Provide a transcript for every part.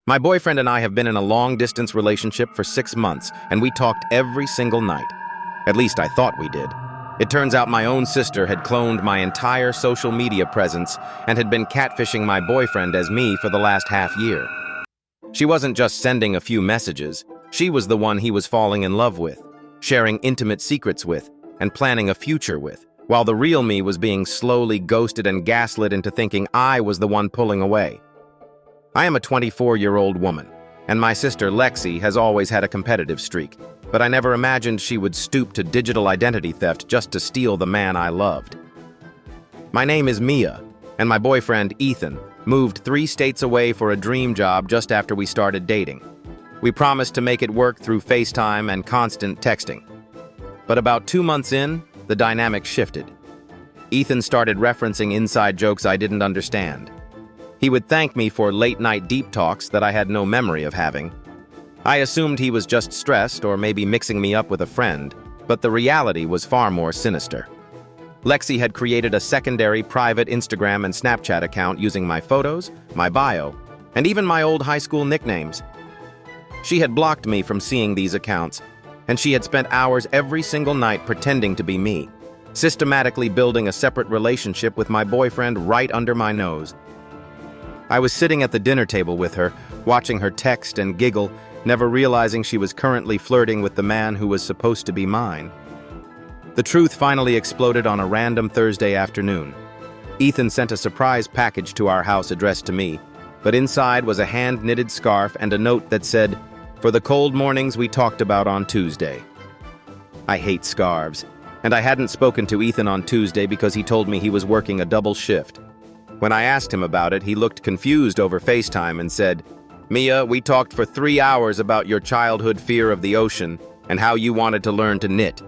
My boyfriend and I have been in a long-distance relationship for 6 months, and we talked every single night. At least I thought we did. It turns out my own sister had cloned my entire social media presence and had been catfishing my boyfriend as me for the last half year. She wasn't just sending a few messages. She was the one he was falling in love with, sharing intimate secrets with, and planning a future with, while the real me was being slowly ghosted and gaslit into thinking I was the one pulling away. I am a 24-year-old woman, and my sister Lexi has always had a competitive streak, but I never imagined she would stoop to digital identity theft just to steal the man I loved. My name is Mia, and my boyfriend, Ethan, moved 3 states away for a dream job just after we started dating. We promised to make it work through FaceTime and constant texting. But about 2 months in, the dynamic shifted. Ethan started referencing inside jokes I didn't understand. He would thank me for late-night deep talks that I had no memory of having. I assumed he was just stressed or maybe mixing me up with a friend, but the reality was far more sinister. Lexi had created a secondary private Instagram and Snapchat account using my photos, my bio, and even my old high school nicknames. She had blocked me from seeing these accounts, and she had spent hours every single night pretending to be me, systematically building a separate relationship with my boyfriend right under my nose. I was sitting at the dinner table with her, watching her text and giggle, never realizing she was currently flirting with the man who was supposed to be mine. The truth finally exploded on a random Thursday afternoon. Ethan sent a surprise package to our house addressed to me, but inside was a hand-knitted scarf and a note that said, "For the cold mornings we talked about on Tuesday." I hate scarves, and I hadn't spoken to Ethan on Tuesday because he told me he was working a double shift. When I asked him about it, he looked confused over FaceTime and said, "Mia, we talked for 3 hours about your childhood fear of the ocean and how you wanted to learn to knit."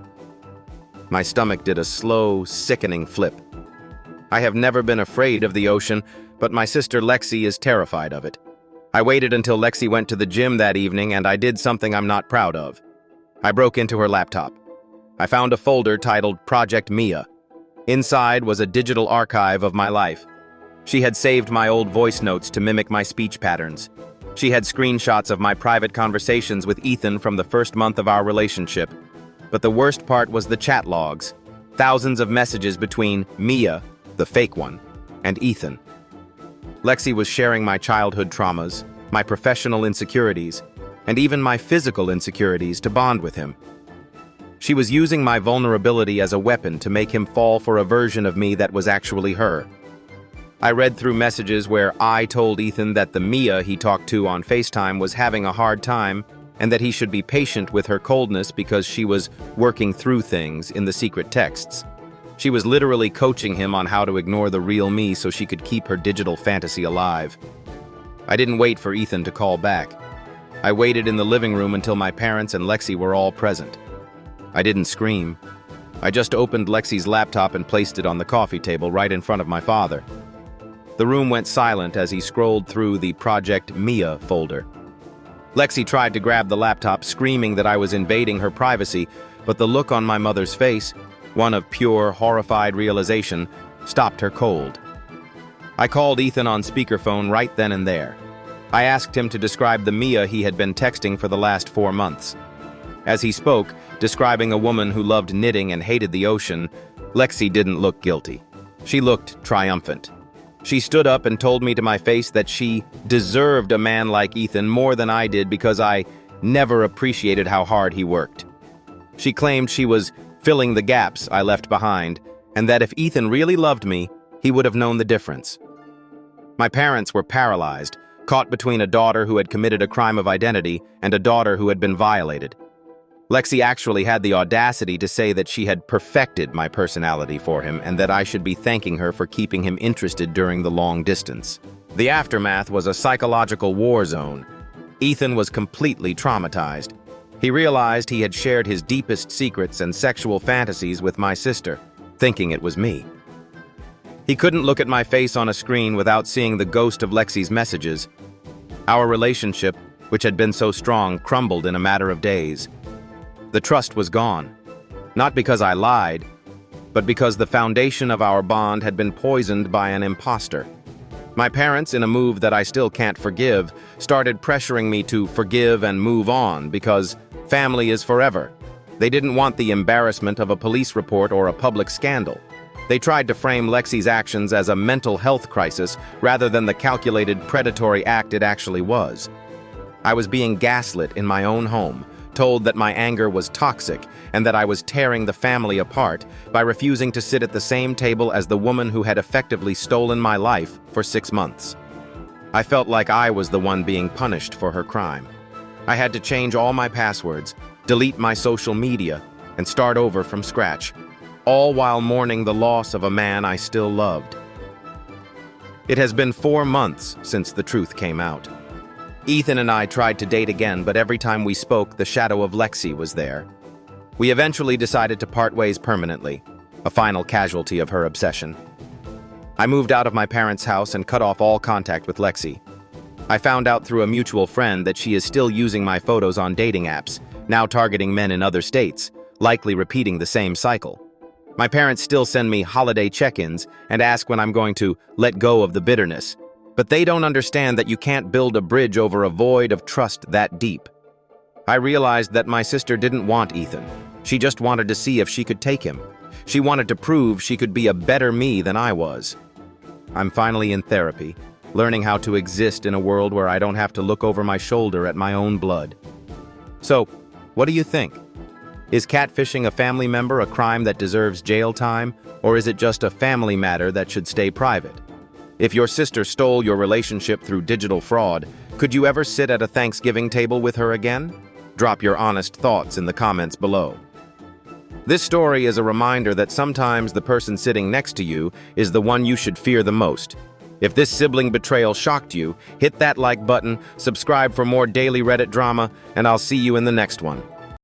My stomach did a slow, sickening flip. I have never been afraid of the ocean, but my sister Lexi is terrified of it. I waited until Lexi went to the gym that evening, and I did something I'm not proud of. I broke into her laptop. I found a folder titled Project Mia. Inside was a digital archive of my life. She had saved my old voice notes to mimic my speech patterns. She had screenshots of my private conversations with Ethan from the first month of our relationship. But the worst part was the chat logs. Thousands of messages between Mia, the fake one, and Ethan. Lexi was sharing my childhood traumas, my professional insecurities, and even my physical insecurities to bond with him. She was using my vulnerability as a weapon to make him fall for a version of me that was actually her. I read through messages where I told Ethan that the Mia he talked to on FaceTime was having a hard time and that he should be patient with her coldness because she was working through things in the secret texts. She was literally coaching him on how to ignore the real me so she could keep her digital fantasy alive. I didn't wait for Ethan to call back. I waited in the living room until my parents and Lexi were all present. I didn't scream. I just opened Lexi's laptop and placed it on the coffee table right in front of my father. The room went silent as he scrolled through the Project Mia folder. Lexi tried to grab the laptop, screaming that I was invading her privacy, but the look on my mother's face, one of pure, horrified realization, stopped her cold. I called Ethan on speakerphone right then and there. I asked him to describe the Mia he had been texting for the last 4 months. As he spoke, describing a woman who loved knitting and hated the ocean, Lexi didn't look guilty. She looked triumphant. She stood up and told me to my face that she deserved a man like Ethan more than I did because I never appreciated how hard he worked. She claimed she was filling the gaps I left behind, and that if Ethan really loved me, he would have known the difference. My parents were paralyzed, caught between a daughter who had committed a crime of identity and a daughter who had been violated. Lexi actually had the audacity to say that she had perfected my personality for him and that I should be thanking her for keeping him interested during the long distance. The aftermath was a psychological war zone. Ethan was completely traumatized. He realized he had shared his deepest secrets and sexual fantasies with my sister, thinking it was me. He couldn't look at my face on a screen without seeing the ghost of Lexi's messages. Our relationship, which had been so strong, crumbled in a matter of days. The trust was gone, not because I lied, but because the foundation of our bond had been poisoned by an imposter. My parents, in a move that I still can't forgive, started pressuring me to forgive and move on because family is forever. They didn't want the embarrassment of a police report or a public scandal. They tried to frame Lexi's actions as a mental health crisis rather than the calculated predatory act it actually was. I was being gaslit in my own home, told that my anger was toxic and that I was tearing the family apart by refusing to sit at the same table as the woman who had effectively stolen my life for 6 months. I felt like I was the one being punished for her crime. I had to change all my passwords, delete my social media, and start over from scratch, all while mourning the loss of a man I still loved. It has been 4 months since the truth came out. Ethan and I tried to date again, but every time we spoke, the shadow of Lexi was there. We eventually decided to part ways permanently, a final casualty of her obsession. I moved out of my parents' house and cut off all contact with Lexi. I found out through a mutual friend that she is still using my photos on dating apps, now targeting men in other states, likely repeating the same cycle. My parents still send me holiday check-ins and ask when I'm going to let go of the bitterness, but they don't understand that you can't build a bridge over a void of trust that deep. I realized that my sister didn't want Ethan. She just wanted to see if she could take him. She wanted to prove she could be a better me than I was. I'm finally in therapy, learning how to exist in a world where I don't have to look over my shoulder at my own blood. So, what do you think? Is catfishing a family member a crime that deserves jail time, or is it just a family matter that should stay private? If your sister stole your relationship through digital fraud, could you ever sit at a Thanksgiving table with her again? Drop your honest thoughts in the comments below. This story is a reminder that sometimes the person sitting next to you is the one you should fear the most. If this sibling betrayal shocked you, hit that like button, subscribe for more daily Reddit drama, and I'll see you in the next one.